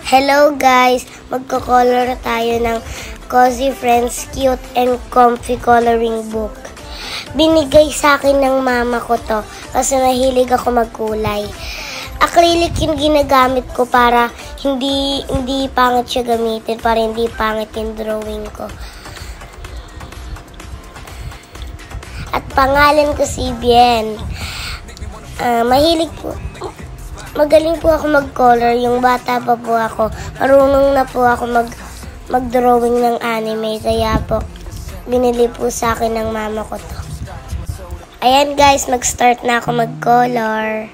Hello guys! Magko-color tayo ng Cozy Friends Cute and Comfy Coloring Book. Binigay sa akin ng mama ko to kasi mahilig ako magkulay. Acrylic yung ginagamit ko para hindi pangit siya gamitin, para hindi pangit yung drawing ko. At pangalan ko si Bien. Magaling po ako mag-color. Yung bata pa po ako, marunong na po ako mag-drawing ng anime. Kaya po, binili po sa akin ng mama ko to. Ayan guys, mag-start na ako mag-color.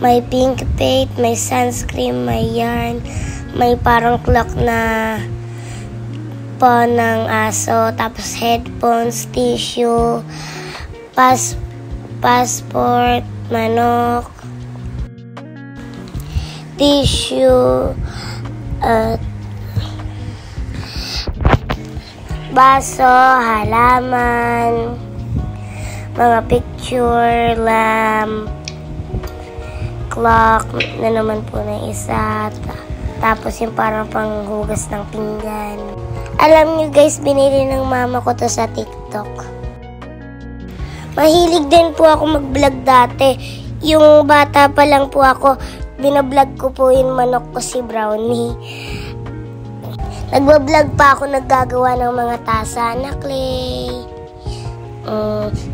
May pink paint, may sunscreen, may yarn, may parang clock na po ng aso, tapos headphones, tissue, passport, manok, tissue, baso, halaman, mga picture, lamp, clock na naman po na isa, tapos yung parang panghugas ng pinggan. Alam nyo guys, binili ng mama ko to sa TikTok. Mahilig din po ako mag-vlog dati. Yung bata pa lang po ako, binablog ko po yung manok ko, si Brownie. Nagbablog pa ako, naggagawa ng mga tasa na clay.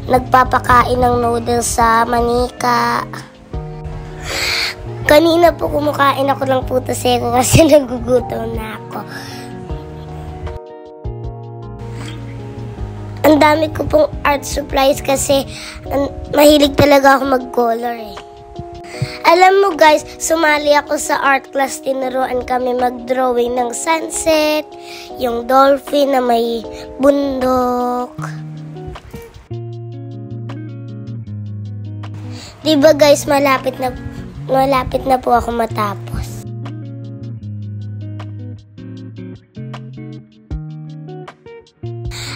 Nagpapakain ng noodles sa manika. Kanina po kumakain ako ng puto seko kasi nagugutom na ako. Ang dami ko pong art supplies kasi mahilig talaga ako mag-color eh. Alam mo guys, sumali ako sa art class, tinuruan kami mag-drawing ng sunset, yung dolphin na may bundok. Diba guys, malapit na po ako matapos.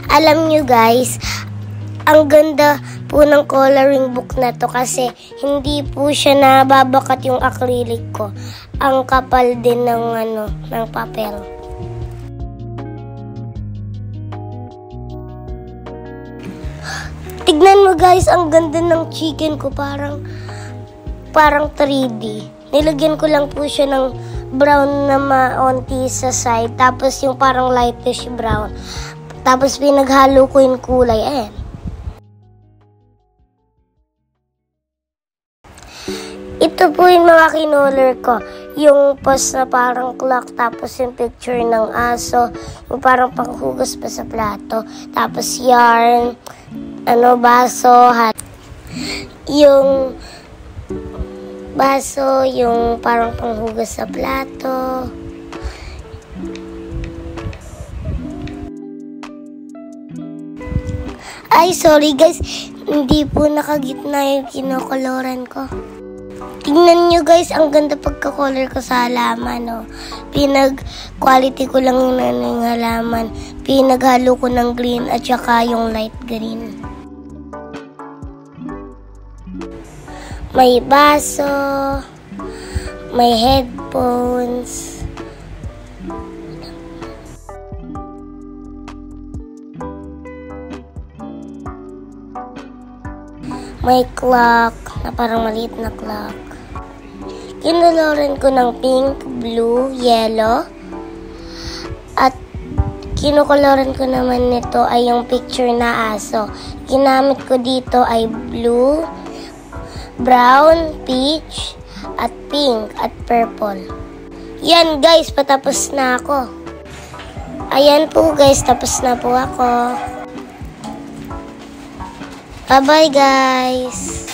Alam nyo guys, ang ganda po ng coloring book na to kasi hindi po siya nababakat yung acrylic ko. Ang kapal din ng papel. Tignan mo guys, ang ganda ng chicken ko, parang 3D. Nilagyan ko lang po siya ng brown na maonti sa side, tapos yung parang lightish brown. Tapos pinaghalo ko yung kulay. Ayan. Ito po yung mga kinolor ko. Yung post na parang clock, tapos yung picture ng aso, yung parang panghugas pa sa plato, tapos yarn, baso, yung baso, yung parang panghugas sa plato. Ay, sorry guys, hindi po nakagitna yung kinokoloran ko. Tingnan nyo guys, ang ganda pagka-color ko sa halaman, no? Pinag-quality ko lang yung halaman. Pinaghalo ko ng green at saka yung light green. May baso, may headphones, may clock na parang maliit na clock. Kinoloran ko ng pink, blue, yellow. At kinokoloran ko naman nito ay yung picture na aso. Ginamit ko dito ay blue, brown, peach, at pink, at purple. Yan guys, patapos na ako. Ayan po guys, tapos na po ako. Bye-bye guys!